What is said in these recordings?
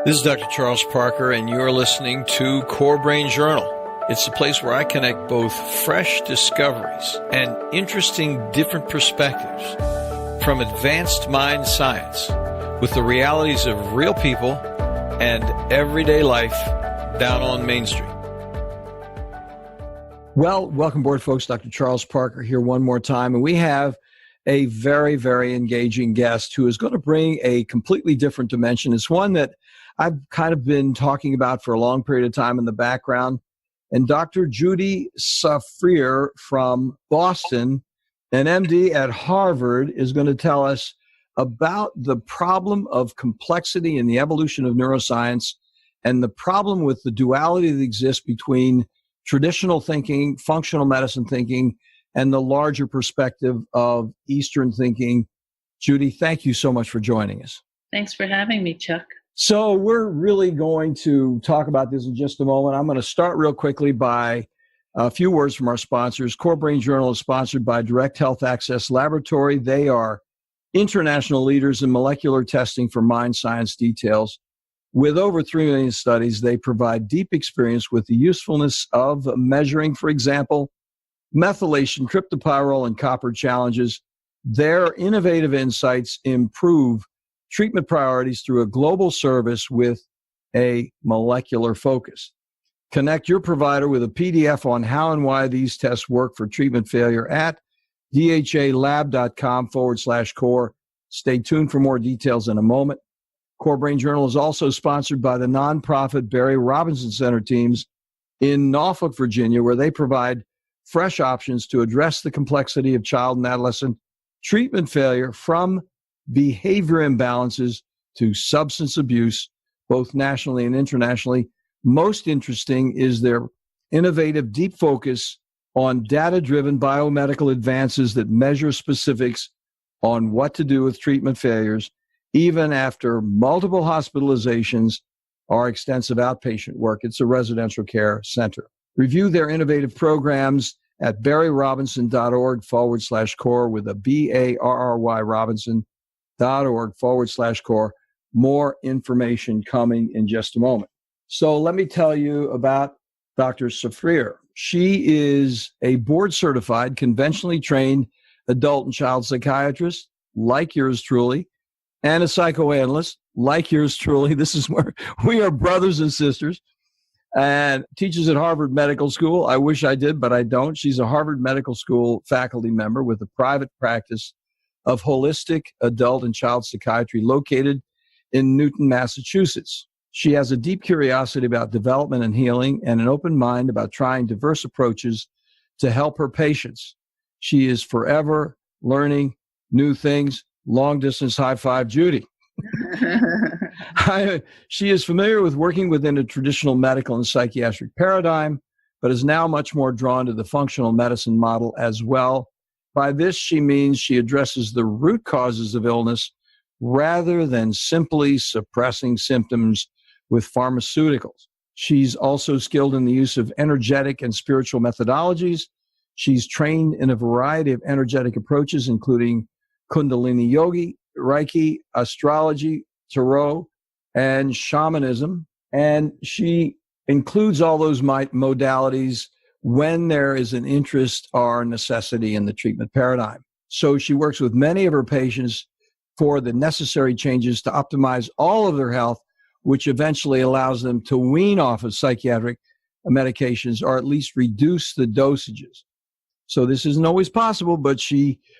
This is Dr. Charles Parker, and you're listening to Core Brain Journal. It's the place where I connect both fresh discoveries and interesting different perspectives from advanced mind science with the realities of real people and everyday life down on Main Street. Well, welcome aboard, folks. Dr. Charles Parker here one more time, and we have a very, very engaging guest who is going to bring a completely different dimension. It's one that I've kind of been talking about for a long period of time in the background. And Dr. Judy Tsafrir from Boston, an MD at Harvard, is going to tell us about the problem of complexity in the evolution of neuroscience and the problem with the duality that exists between traditional thinking, functional medicine thinking, and the larger perspective of Eastern thinking. Judy, thank you so much for joining us. Thanks for having me, Chuck. So we're really going to talk about this in just a moment. I'm going to start real quickly by a few words from our sponsors. Core Brain Journal is sponsored by Direct Health Access Laboratory. They are international leaders in molecular testing for mind science details. With over 3 million studies, they provide deep experience with the usefulness of measuring, for example, methylation, cryptopyrrole, and copper challenges. Their innovative insights improve treatment priorities through a global service with a molecular focus. Connect your provider with a PDF on how and why these tests work for treatment failure at dhalab.com/core. Stay tuned for more details in a moment. Core Brain Journal is also sponsored by the nonprofit Barry Robinson Center teams in Norfolk, Virginia, where they provide fresh options to address the complexity of child and adolescent treatment failure, from behavior imbalances to substance abuse, both nationally and internationally. Most interesting is their innovative deep focus on data-driven biomedical advances that measure specifics on what to do with treatment failures, even after multiple hospitalizations or extensive outpatient work. It's a residential care center. Review their innovative programs at barryrobinson.org/core with a BARRY Robinson.org/core. More information coming in just a moment. So let me tell you about Dr. Tsafrir. She is a board-certified, conventionally trained adult and child psychiatrist, like yours truly, and a psychoanalyst, like yours truly. This is where we are brothers and sisters, and teaches at Harvard Medical School. I wish I did, but I don't. She's a Harvard Medical School faculty member with a private practice of holistic adult and child psychiatry located in Newton, Massachusetts. She has a deep curiosity about development and healing and an open mind about trying diverse approaches to help her patients. She is forever learning new things. Long distance high five, Judy. She is familiar with working within a traditional medical and psychiatric paradigm, but is now much more drawn to the functional medicine model as well. By this, she means she addresses the root causes of illness rather than simply suppressing symptoms with pharmaceuticals. She's also skilled in the use of energetic and spiritual methodologies. She's trained in a variety of energetic approaches, including Kundalini Yoga, Reiki, astrology, tarot, and shamanism. And she includes all those modalities when there is an interest or necessity in the treatment paradigm. So she works with many of her patients for the necessary changes to optimize all of their health, which eventually allows them to wean off of psychiatric medications or at least reduce the dosages. So this isn't always possible, but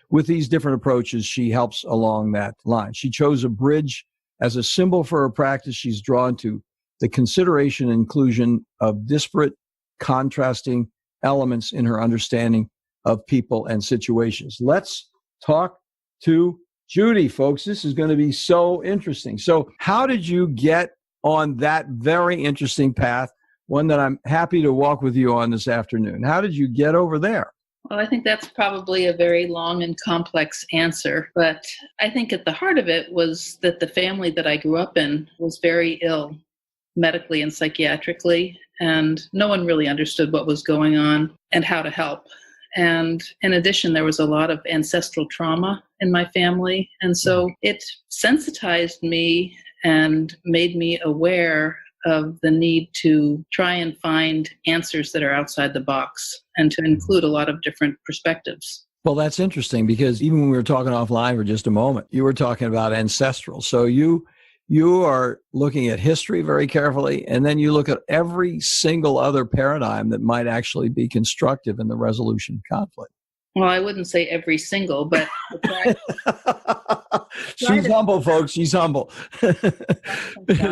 with these different approaches, she helps along that line. She chose a bridge as a symbol for her practice. She's drawn to the consideration and inclusion of disparate, contrasting elements in her understanding of people and situations. Let's talk to Judy, folks. This is going to be so interesting. So how did you get on that very interesting path, one that I'm happy to walk with you on this afternoon? How did you get over there? Well, I think that's probably a very long and complex answer, but I think at the heart of it was that the family that I grew up in was very ill medically and psychiatrically, and no one really understood what was going on and how to help. And in addition, there was a lot of ancestral trauma in my family, and so it sensitized me and made me aware of the need to try and find answers that are outside the box and to include a lot of different perspectives. Well, that's interesting because even when we were talking offline for just a moment, you were talking about ancestral. So you are looking at history very carefully, and then you look at every single other paradigm that might actually be constructive in the resolution of conflict. Well, I wouldn't say every single, but she's humble, folks. She's humble.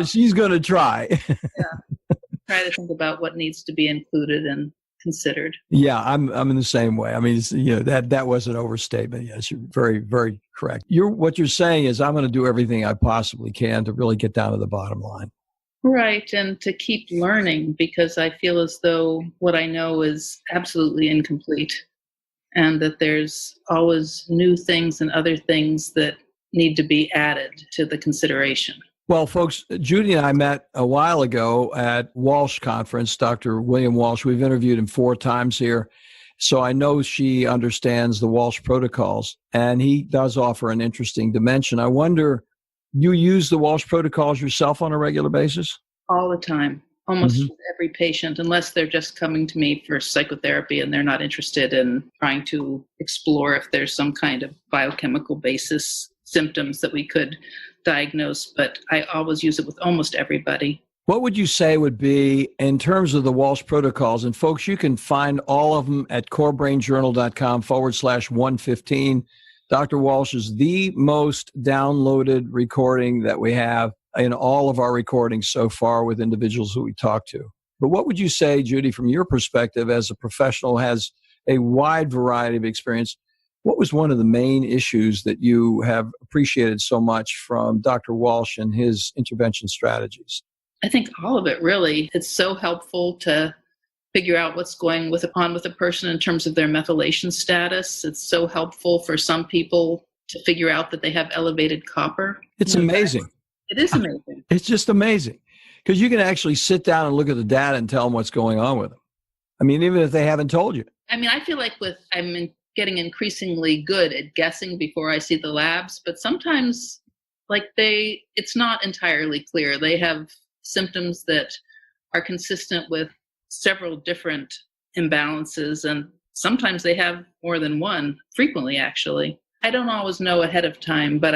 She's going to try. Yeah. Try to think about what needs to be included and considered. Yeah, I'm in the same way. I mean, that was an overstatement. Yes, you're very, very correct. What you're saying is I'm going to do everything I possibly can to really get down to the bottom line. Right, and to keep learning, because I feel as though what I know is absolutely incomplete, and that there's always new things and other things that need to be added to the consideration. Well, folks, Judy and I met a while ago at Walsh Conference, Dr. William Walsh. We've interviewed him 4 times here. So I know she understands the Walsh Protocols, and he does offer an interesting dimension. I wonder, you use the Walsh Protocols yourself on a regular basis? All the time, almost with every patient, unless they're just coming to me for psychotherapy and they're not interested in trying to explore if there's some kind of biochemical basis symptoms that we could diagnose, but I always use it with almost everybody. What would you say would be, in terms of the Walsh Protocols, and folks, you can find all of them at corebrainjournal.com/115. Dr. Walsh is the most downloaded recording that we have in all of our recordings so far with individuals who we talk to. But what would you say, Judy, from your perspective as a professional who has a wide variety of experience, what was one of the main issues that you have appreciated so much from Dr. Walsh and his intervention strategies? I think all of it, really. It's so helpful to figure out what's going on with a person in terms of their methylation status. It's so helpful for some people to figure out that they have elevated copper. It's amazing. It is amazing. It's just amazing because you can actually sit down and look at the data and tell them what's going on with them. I mean, even if they haven't told you. I mean, I feel like I'm getting increasingly good at guessing before I see the labs, but sometimes it's not entirely clear. They have symptoms that are consistent with several different imbalances, and sometimes they have more than one, frequently actually. I don't always know ahead of time, but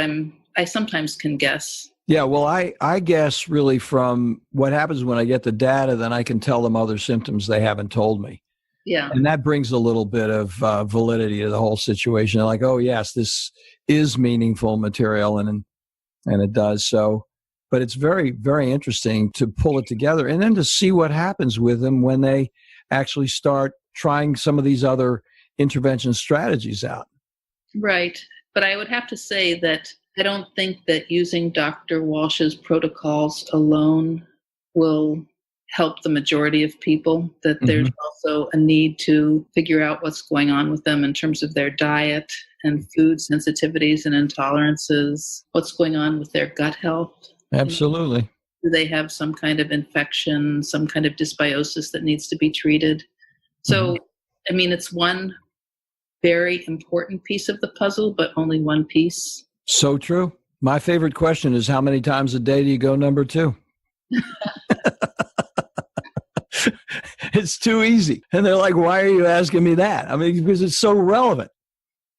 I sometimes can guess. Yeah, well, I guess really from what happens when I get the data, then I can tell them other symptoms they haven't told me. Yeah. And that brings a little bit of validity to the whole situation. They're like, oh, yes, this is meaningful material, and it does so. But it's very, very interesting to pull it together and then to see what happens with them when they actually start trying some of these other intervention strategies out. Right. But I would have to say that I don't think that using Dr. Walsh's protocols alone will help the majority of people, that there's also a need to figure out what's going on with them in terms of their diet and food sensitivities and intolerances, what's going on with their gut health. Absolutely. Do they have some kind of infection, some kind of dysbiosis that needs to be treated? So, I mean, it's one very important piece of the puzzle, but only one piece. So true. My favorite question is, how many times a day do you go number 2? It's too easy. And they're like, why are you asking me that? I mean, because it's so relevant.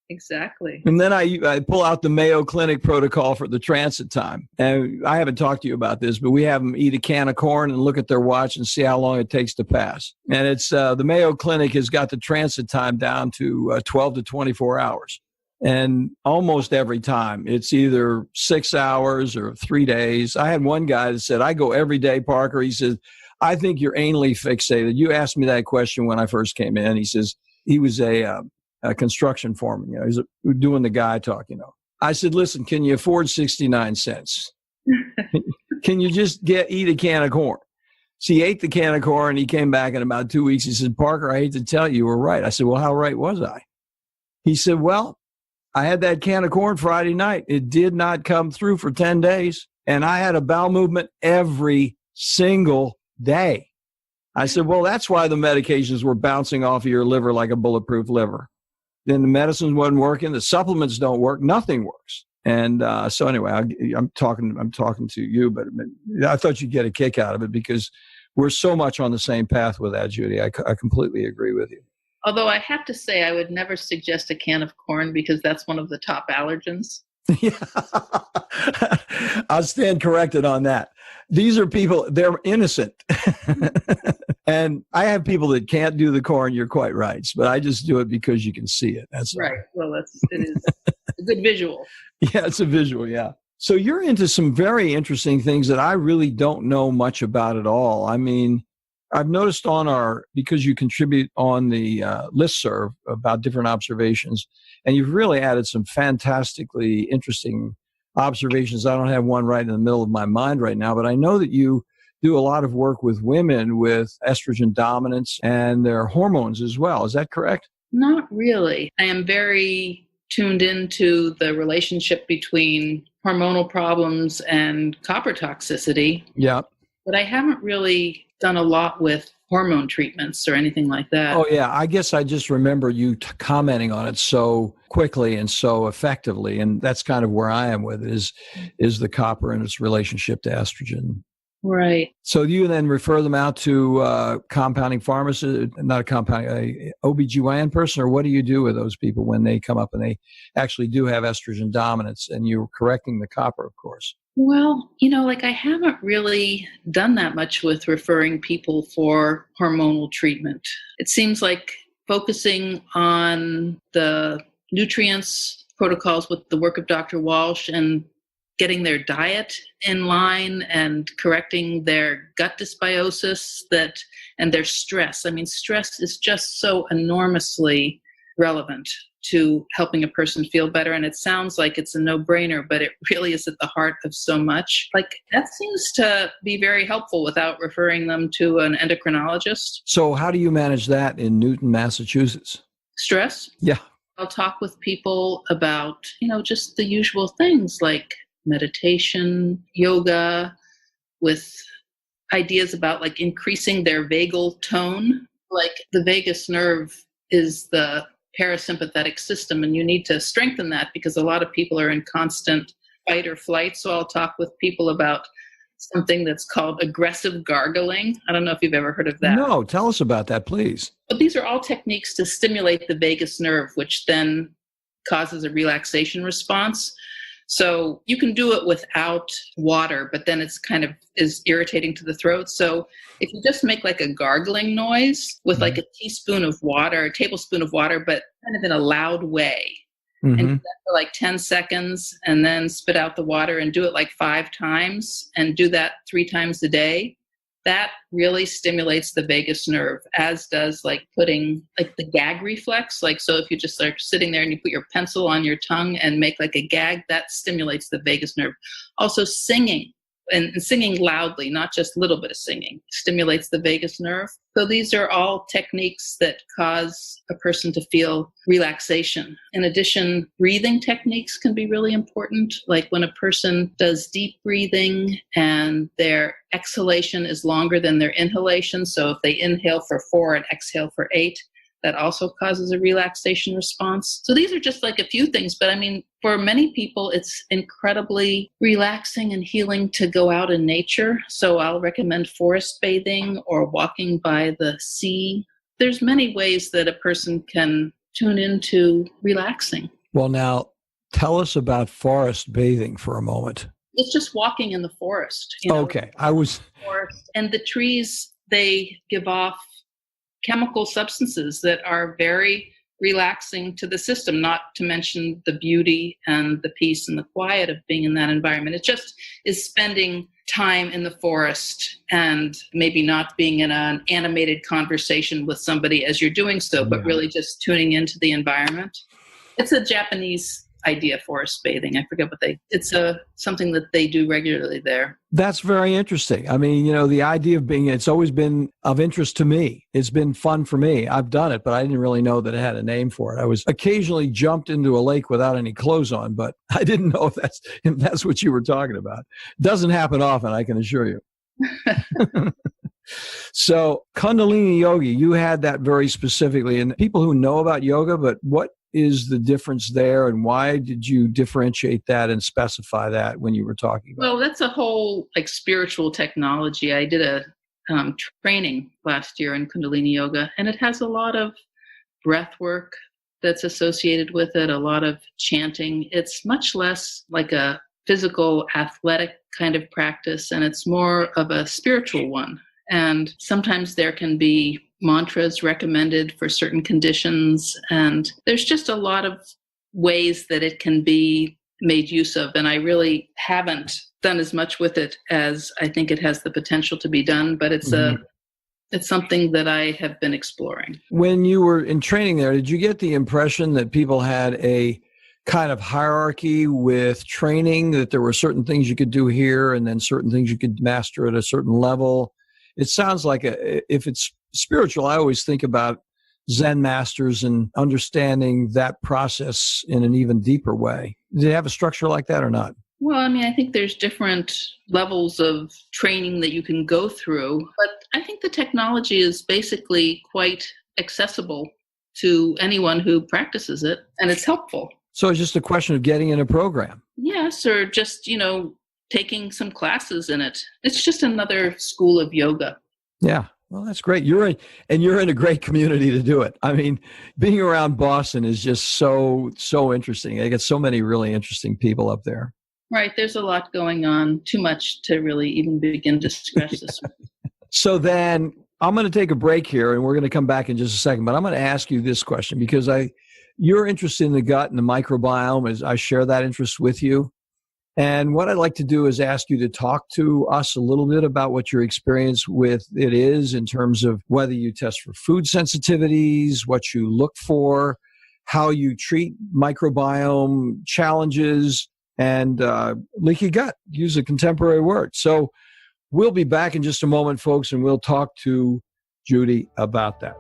Exactly. And then I pull out the Mayo Clinic protocol for the transit time. And I haven't talked to you about this, but we have them eat a can of corn and look at their watch and see how long it takes to pass. And it's the Mayo Clinic has got the transit time down to 12 to 24 hours. And almost every time it's either 6 hours or 3 days. I had one guy that said, I go every day, Parker. He says, I think you're anally fixated. You asked me that question when I first came in. He says, he was a construction foreman, he's doing the guy talk, I said, listen, can you afford 69 cents? Can you just eat a can of corn? So he ate the can of corn. He came back in about 2 weeks. He said, Parker, I hate to tell you were right. I said, well, how right was I? He said, well, I had that can of corn Friday night. It did not come through for 10 days. And I had a bowel movement every single day. I said, well, that's why the medications were bouncing off of your liver like a bulletproof liver. Then the medicines wasn't working. The supplements don't work. Nothing works. And so anyway, I'm talking to you, but I thought you'd get a kick out of it because we're so much on the same path with that, Judy. I completely agree with you. Although I have to say, I would never suggest a can of corn because that's one of the top allergens. Yeah. I'll stand corrected on that. These are people, they're innocent. And I have people that can't do the corn, you're quite right. But I just do it because you can see it. That's right. Well, it is a good visual. Yeah, it's a visual, yeah. So you're into some very interesting things that I really don't know much about at all. I mean, I've noticed because you contribute on the listserv about different observations, and you've really added some fantastically interesting observations. I don't have one right in the middle of my mind right now, but I know that you do a lot of work with women with estrogen dominance and their hormones as well. Is that correct? Not really. I am very tuned into the relationship between hormonal problems and copper toxicity. Yeah. But I haven't really done a lot with hormone treatments or anything like that. Oh, yeah. I guess I just remember you commenting on it so quickly and so effectively. And that's kind of where I am with it is the copper and its relationship to estrogen. Right. So you then refer them out to compounding pharmacist, not a compounding, a OBGYN person, or what do you do with those people when they come up and they actually do have estrogen dominance and you're correcting the copper, of course? Well, I haven't really done that much with referring people for hormonal treatment. It seems like focusing on the nutrients protocols with the work of Dr. Walsh and getting their diet in line and correcting their gut dysbiosis and their stress. I mean, stress is just so enormously relevant to helping a person feel better. And it sounds like it's a no-brainer, but it really is at the heart of so much. Like, that seems to be very helpful without referring them to an endocrinologist. So how do you manage that in Newton, Massachusetts? Stress? Yeah. I'll talk with people about, just the usual things like meditation, yoga, with ideas about like increasing their vagal tone. Like, the vagus nerve is the parasympathetic system, and you need to strengthen that because a lot of people are in constant fight or flight. So I'll talk with people about something that's called aggressive gargling. I don't know if you've ever heard of that. No, tell us about that, please. But these are all techniques to stimulate the vagus nerve, which then causes a relaxation response. So you can do it without water, but then it's kind of is irritating to the throat. So if you just make like a gargling noise with like a teaspoon of water, a tablespoon of water, but kind of in a loud way, and do that for like 10 seconds and then spit out the water and do it like 5 times and do that 3 times a day, that really stimulates the vagus nerve, as does like putting like the gag reflex. Like, so if you just are sitting there and you put your pencil on your tongue and make like a gag, that stimulates the vagus nerve. Also singing, and singing loudly, not just a little bit of singing, stimulates the vagus nerve. So these are all techniques that cause a person to feel relaxation. In addition, breathing techniques can be really important. Like when a person does deep breathing and their exhalation is longer than their inhalation. So if they inhale for 4 and exhale for 8, that also causes a relaxation response. So these are just like a few things, but I mean, for many people, it's incredibly relaxing and healing to go out in nature. So I'll recommend forest bathing or walking by the sea. There's many ways that a person can tune into relaxing. Well, now tell us about forest bathing for a moment. It's just walking in the forest. Okay. And the trees, they give off chemical substances that are very relaxing to the system, not to mention the beauty and the peace and the quiet of being in that environment. It just is spending time in the forest and maybe not being in an animated conversation with somebody as you're doing so, but really just tuning into the environment. It's a Japanese idea, forest bathing. I forget what it's something that they do regularly there. That's very interesting. I mean, the idea of it's always been of interest to me. It's been fun for me. I've done it, but I didn't really know that it had a name for it. I was occasionally jumped into a lake without any clothes on, but I didn't know if that's what you were talking about. It doesn't happen often, I can assure you. So Kundalini Yoga, you had that very specifically. And people who know about yoga, but what is the difference there, and why did you differentiate that and specify that when you were talking about it? Well, that's a whole spiritual technology. I did a training last year in Kundalini Yoga, and it has a lot of breath work that's associated with it, a lot of chanting. It's much less like a physical, athletic kind of practice, and it's more of a spiritual one. And sometimes there can be mantras recommended for certain conditions, and there's just a lot of ways that it can be made use of. And I really haven't done as much with it as I think it has the potential to be done, but it's something that I have been exploring. When you were in training there, did you get the impression that people had a kind of hierarchy with training, that there were certain things you could do here and then certain things you could master at a certain level? It sounds like if it's spiritual, I always think about Zen masters and understanding that process in an even deeper way. Do they have a structure like that or not? Well, I mean, I think there's different levels of training that you can go through, but I think the technology is basically quite accessible to anyone who practices it, and it's helpful. So it's just a question of getting in a program. Yes, or just, taking some classes in it. It's just another school of yoga. Yeah. Well, that's great. You're in a great community to do it. I mean, being around Boston is just so interesting. They get so many really interesting people up there. Right. There's a lot going on, too much to really even begin to scratch this. So then I'm going to take a break here, and we're going to come back in just a second, but I'm going to ask you this question because you're interested in the gut and the microbiome, as I share that interest with you. And what I'd like to do is ask you to talk to us a little bit about what your experience with it is in terms of whether you test for food sensitivities, what you look for, how you treat microbiome challenges, and leaky gut, use a contemporary word. So we'll be back in just a moment, folks, and we'll talk to Judy about that.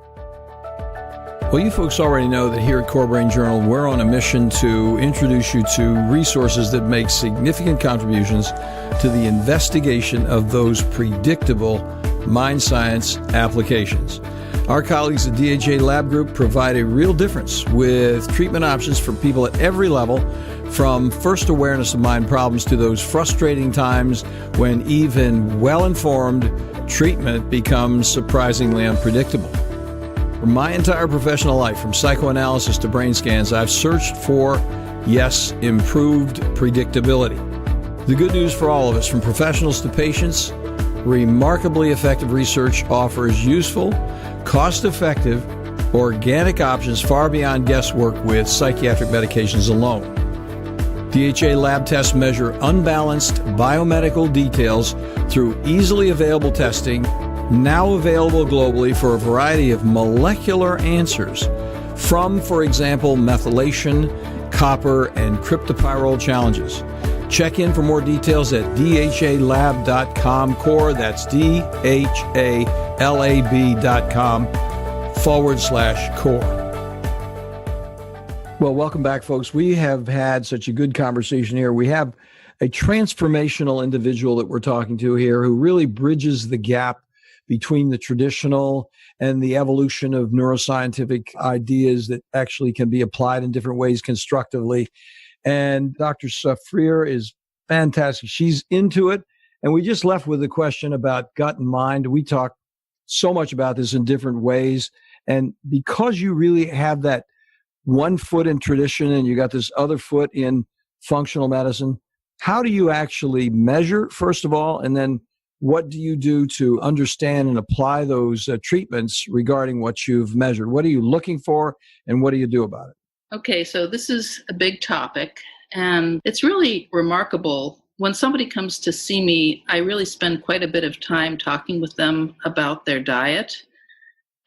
Well, you folks already know that here at Core Brain Journal, we're on a mission to introduce you to resources that make significant contributions to the investigation of those predictable mind science applications. Our colleagues at DHA Lab Group provide a real difference with treatment options for people at every level, from first awareness of mind problems to those frustrating times when even well-informed treatment becomes surprisingly unpredictable. For my entire professional life, from psychoanalysis to brain scans, I've searched for, yes, improved predictability. The good news for all of us, from professionals to patients, remarkably effective research offers useful, cost-effective, organic options far beyond guesswork with psychiatric medications alone. DHA lab tests measure unbalanced biomedical details through easily available testing, now available globally for a variety of molecular answers from, for example, methylation, copper, and cryptopyrrole challenges. Check in for more details at dhalab.com core. That's dhalab.com/core. Well, welcome back, folks. We have had such a good conversation here. We have a transformational individual that we're talking to here who really bridges the gap between the traditional and the evolution of neuroscientific ideas that actually can be applied in different ways constructively. And Dr. Tsafrir is fantastic. She's into it. And we just left with a question about gut and mind. We talk so much about this in different ways. And because you really have that one foot in tradition and you got this other foot in functional medicine, how do you actually measure, first of all, and then what do you do to understand and apply those treatments regarding what you've measured? What are you looking for, and what do you do about it? Okay, so this is a big topic, and it's really remarkable. When somebody comes to see me, I really spend quite a bit of time talking with them about their diet.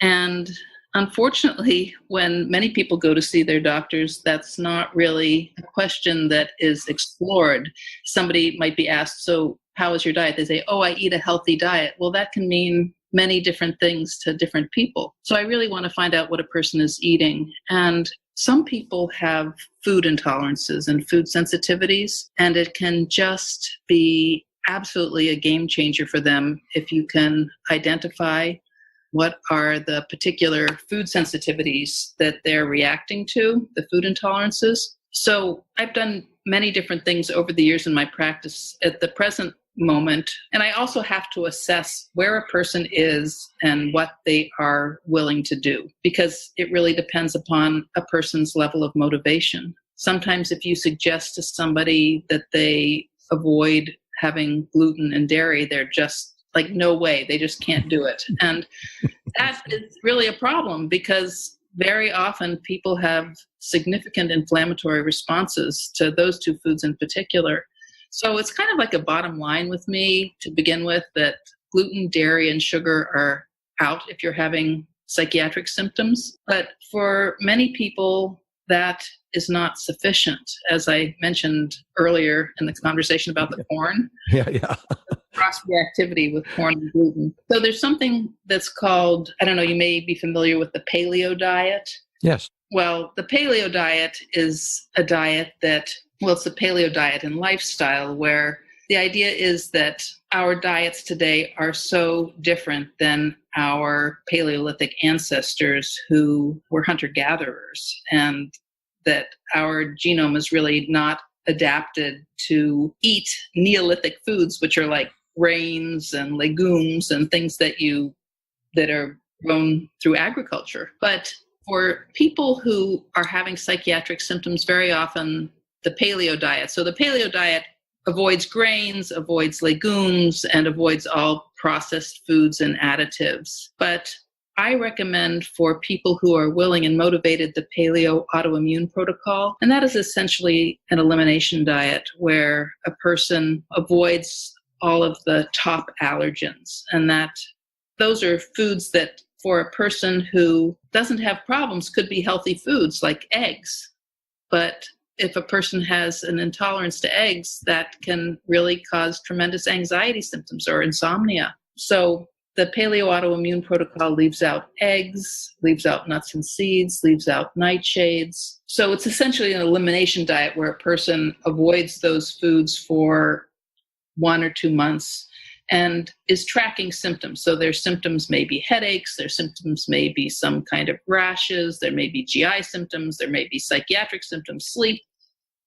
And unfortunately, when many people go to see their doctors, that's not really a question that is explored. Somebody might be asked, so how is your diet? They say, I eat a healthy diet. Well, that can mean many different things to different people. So I really want to find out what a person is eating. And some people have food intolerances and food sensitivities, and it can just be absolutely a game changer for them if you can identify what are the particular food sensitivities that they're reacting to, the food intolerances. So I've done many different things over the years in my practice at the present moment. And I also have to assess where a person is and what they are willing to do, because it really depends upon a person's level of motivation. Sometimes if you suggest to somebody that they avoid having gluten and dairy, they're just like, no way, they just can't do it. And that is really a problem, because very often people have significant inflammatory responses to those two foods in particular. So it's kind of like a bottom line with me to begin with, that gluten, dairy, and sugar are out if you're having psychiatric symptoms. But for many people, that is not sufficient. As I mentioned earlier in the conversation about the corn. Yeah. Cross-reactivity with corn and gluten. So there's something that's called, I don't know, you may be familiar with the paleo diet. Yes. Well, the paleo diet is a diet that, well, it's a paleo diet and lifestyle where the idea is that our diets today are so different than our Paleolithic ancestors who were hunter-gatherers, and that our genome is really not adapted to eat Neolithic foods, which are like grains and legumes and things that are grown through agriculture. But for people who are having psychiatric symptoms, very often the paleo diet. So the paleo diet avoids grains, avoids legumes, and avoids all processed foods and additives. But I recommend for people who are willing and motivated the paleo autoimmune protocol. And that is essentially an elimination diet where a person avoids all of the top allergens. And that those are foods that for a person who doesn't have problems could be healthy foods like eggs. But if a person has an intolerance to eggs, that can really cause tremendous anxiety symptoms or insomnia. So the paleo autoimmune protocol leaves out eggs, leaves out nuts and seeds, leaves out nightshades. So it's essentially an elimination diet where a person avoids those foods for 1 or 2 months and is tracking symptoms. So their symptoms may be headaches, their symptoms may be some kind of rashes, there may be GI symptoms, there may be psychiatric symptoms, sleep,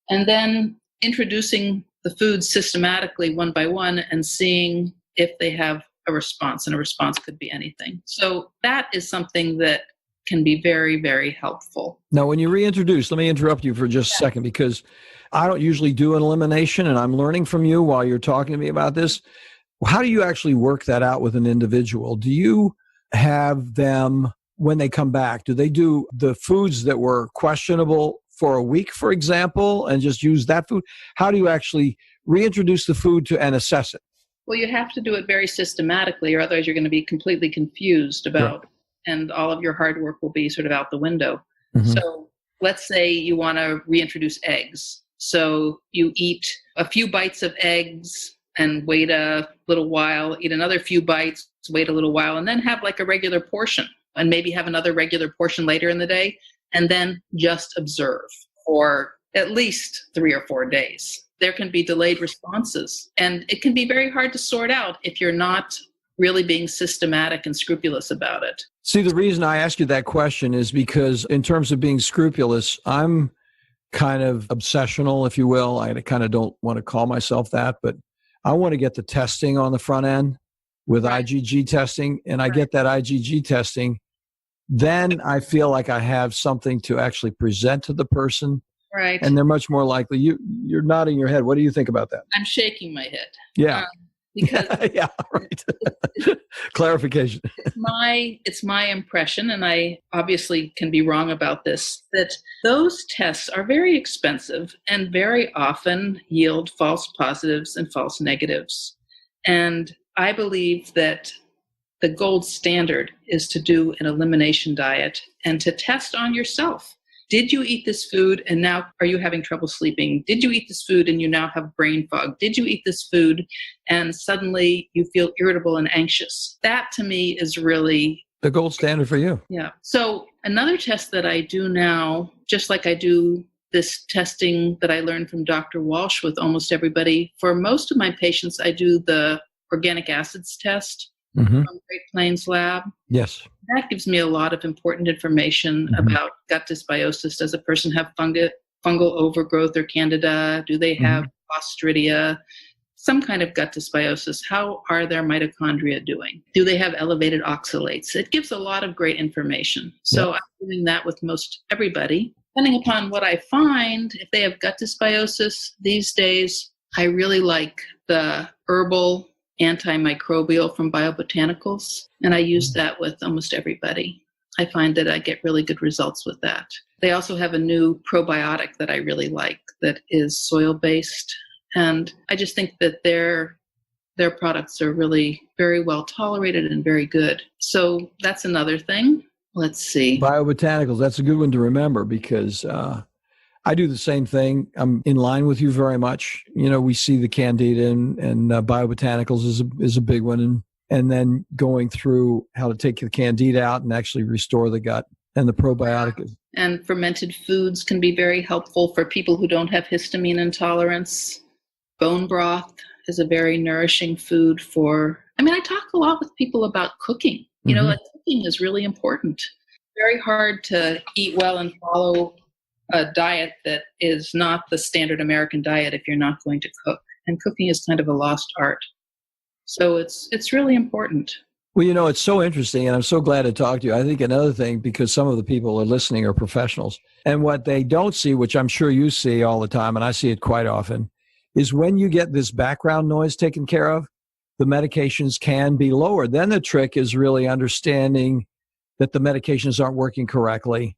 and then introducing the foods systematically one by one and seeing if they have a response, and a response could be anything. So that is something that can be very, very helpful. Now, when you reintroduce, let me interrupt you for just a second, because I don't usually do an elimination, and I'm learning from you while you're talking to me about this. How do you actually work that out with an individual? Do you have them, when they come back, do they do the foods that were questionable for a week, for example, and just use that food? How do you actually reintroduce the food to and assess it? Well, you have to do it very systematically, or otherwise you're going to be completely confused about, and all of your hard work will be sort of out the window. Mm-hmm. So let's say you want to reintroduce eggs. So you eat a few bites of eggs and wait a little while, eat another few bites, wait a little while, and then have like a regular portion, and maybe have another regular portion later in the day, and then just observe for at least 3 or 4 days. There can be delayed responses, and it can be very hard to sort out if you're not really being systematic and scrupulous about it. See, the reason I ask you that question is because in terms of being scrupulous, I'm kind of obsessional, if you will. I kind of don't want to call myself that, but I want to get the testing on the front end with IgG testing, and I get that IgG testing. Then I feel like I have something to actually present to the person. Right. And they're much more likely. You're nodding your head. What do you think about that? I'm shaking my head. Yeah. Because yeah, right. Clarification. It's my impression, and I obviously can be wrong about this, that those tests are very expensive and very often yield false positives and false negatives. And I believe that the gold standard is to do an elimination diet and to test on yourself. Did you eat this food and now are you having trouble sleeping? Did you eat this food and you now have brain fog? Did you eat this food and suddenly you feel irritable and anxious? That to me is really the gold standard for you. Yeah. So another test that I do now, just like I do this testing that I learned from Dr. Walsh with almost everybody, for most of my patients, I do the organic acids test. Mm-hmm. from Great Plains Lab. Yes. That gives me a lot of important information about gut dysbiosis. Does a person have fungal overgrowth or candida? Do they have Clostridia? Some kind of gut dysbiosis. How are their mitochondria doing? Do they have elevated oxalates? It gives a lot of great information. So I'm doing that with most everybody. Depending upon what I find, if they have gut dysbiosis these days, I really like the herbal antimicrobial from Biobotanicals, and I use that with almost everybody. I find that I get really good results with that. They also have a new probiotic that I really like that is soil-based, and I just think that their products are really very well tolerated and very good. So that's another thing. Let's see. Biobotanicals, that's a good one to remember because I do the same thing. I'm in line with you very much. You know, we see the candida and Biobotanicals is a big one. And then going through how to take the candida out and actually restore the gut and the probiotic. And fermented foods can be very helpful for people who don't have histamine intolerance. Bone broth is a very nourishing food I talk a lot with people about cooking. You know, like cooking is really important. Very hard to eat well and follow a diet that is not the standard American diet if you're not going to cook. And cooking is kind of a lost art. So it's really important. Well, you know, it's so interesting, and I'm so glad to talk to you. I think another thing, because some of the people are listening are professionals, and what they don't see, which I'm sure you see all the time, and I see it quite often, is when you get this background noise taken care of, the medications can be lowered. Then the trick is really understanding that the medications aren't working correctly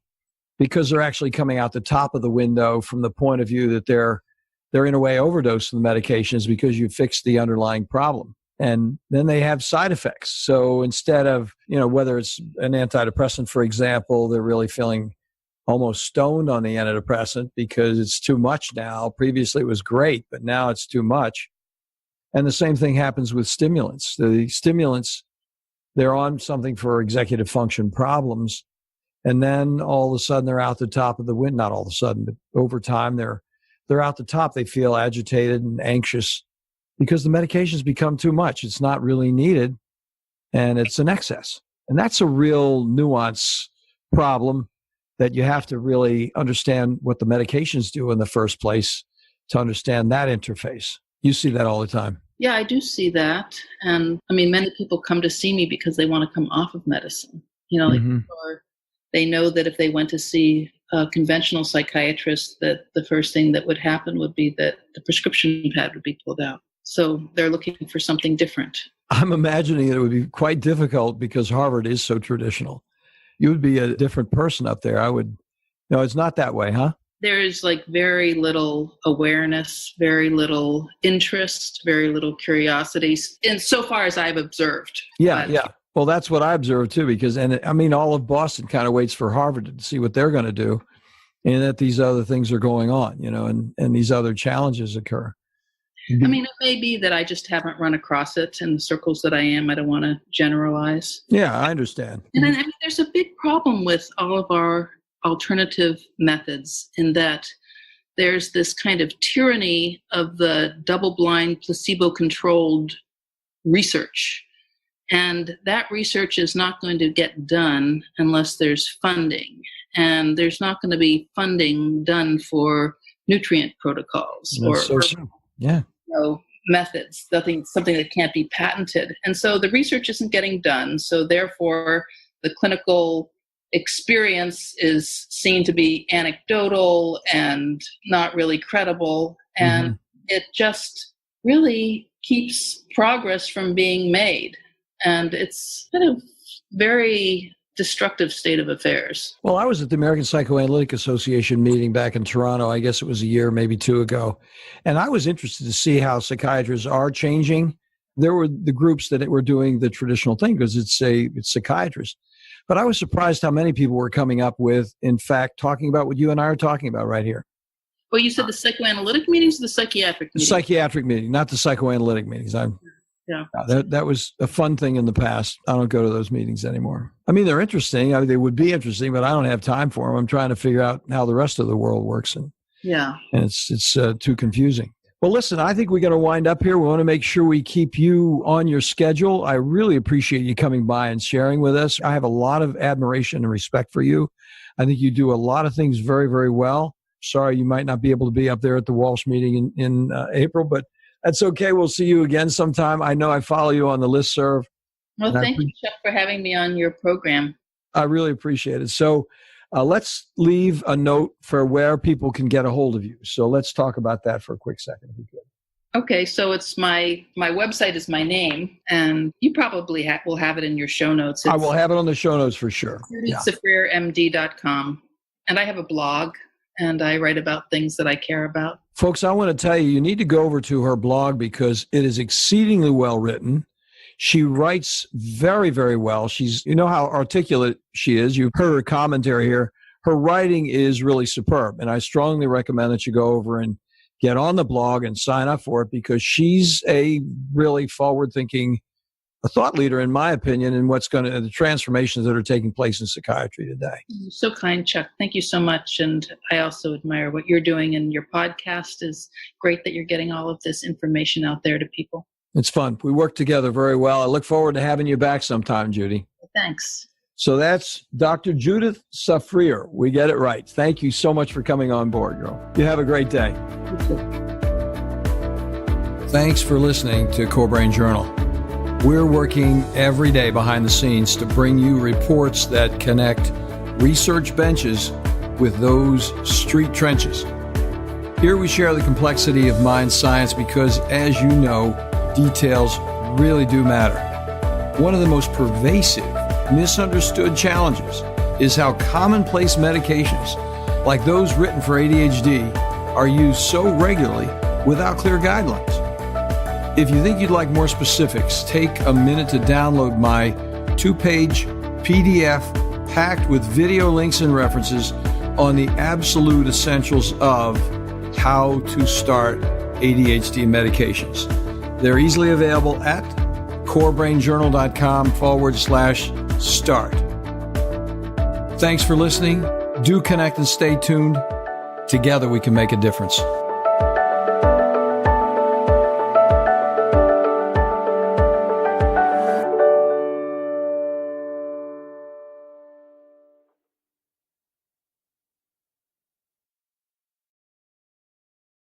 because they're actually coming out the top of the window from the point of view that they're in a way overdosed the medications because you fixed the underlying problem. And then they have side effects. So instead of, you know, whether it's an antidepressant, for example, they're really feeling almost stoned on the antidepressant because it's too much now. Previously it was great, but now it's too much. And the same thing happens with stimulants. The stimulants, they're on something for executive function problems. And then all of a sudden they're out the top of the window. Not all of a sudden, but over time they're out the top. They feel agitated and anxious because the medications become too much. It's not really needed, and it's an excess. And that's a real nuance problem that you have to really understand what the medications do in the first place to understand that interface. You see that all the time. Yeah, I do see that. And I mean, many people come to see me because they want to come off of medicine. You know, or they know that if they went to see a conventional psychiatrist, that the first thing that would happen would be that the prescription pad would be pulled out. So they're looking for something different. I'm imagining it would be quite difficult because Harvard is so traditional. You would be a different person up there. No, it's not that way, huh? There is like very little awareness, very little interest, very little curiosity, in so far as I've observed. Yeah. Well, that's what I observed too, because, all of Boston kind of waits for Harvard to see what they're going to do, and that these other things are going on, you know, and these other challenges occur. I mean, it may be that I just haven't run across it in the circles that I am. I don't want to generalize. Yeah, I understand. And there's a big problem with all of our alternative methods in that there's this kind of tyranny of the double-blind, placebo-controlled research. And that research is not going to get done unless there's funding. And there's not going to be funding done for nutrient protocols methods, something that can't be patented. And so the research isn't getting done. So therefore, the clinical experience is seen to be anecdotal and not really credible. And it just really keeps progress from being made. And it's been a very destructive state of affairs. Well, I was at the American Psychoanalytic Association meeting back in Toronto. I guess it was a year, maybe two ago. And I was interested to see how psychiatrists are changing. There were the groups that were doing the traditional thing because it's psychiatrists. But I was surprised how many people were coming up with, in fact, talking about what you and I are talking about right here. Well, you said the psychoanalytic meetings or the psychiatric meetings? The psychiatric meeting, not the psychoanalytic meetings. That was a fun thing in the past. I don't go to those meetings anymore. I mean, they're interesting. They would be interesting, but I don't have time for them. I'm trying to figure out how the rest of the world works. And it's too confusing. Well, listen, I think we're going to wind up here. We want to make sure we keep you on your schedule. I really appreciate you coming by and sharing with us. I have a lot of admiration and respect for you. I think you do a lot of things very, very well. Sorry, you might not be able to be up there at the Walsh meeting in April, but that's okay. We'll see you again sometime. I know I follow you on the listserv. Well, thank you, Chuck, for having me on your program. I really appreciate it. So let's leave a note for where people can get a hold of you. So let's talk about that for a quick second, if we could. Okay, so it's my website is my name, and you probably will have it in your show notes. I will have it on the show notes for sure. JudyTsafrirMD.com. And I have a blog, and I write about things that I care about. Folks, I want to tell you, you need to go over to her blog because it is exceedingly well written. She writes very, very well. You know how articulate she is. You've heard her commentary here. Her writing is really superb, and I strongly recommend that you go over and get on the blog and sign up for it because she's a really forward-thinking thought leader, in my opinion, in the transformations that are taking place in psychiatry today. You're so kind, Chuck. Thank you so much. And I also admire what you're doing, and your podcast is great that you're getting all of this information out there to people. It's fun. We work together very well. I look forward to having you back sometime, Judy. Thanks. So that's Dr. Judith Tsafrir. We get it right. Thank you so much for coming on board, girl. You have a great day. Thanks for listening to Core Brain Journal. We're working every day behind the scenes to bring you reports that connect research benches with those street trenches. Here we share the complexity of mind science because, as you know, details really do matter. One of the most pervasive, misunderstood challenges is how commonplace medications, like those written for ADHD, are used so regularly without clear guidelines. If you think you'd like more specifics, take a minute to download my 2-page PDF packed with video links and references on the absolute essentials of how to start ADHD medications. They're easily available at corebrainjournal.com/start. Thanks for listening. Do connect and stay tuned. Together we can make a difference.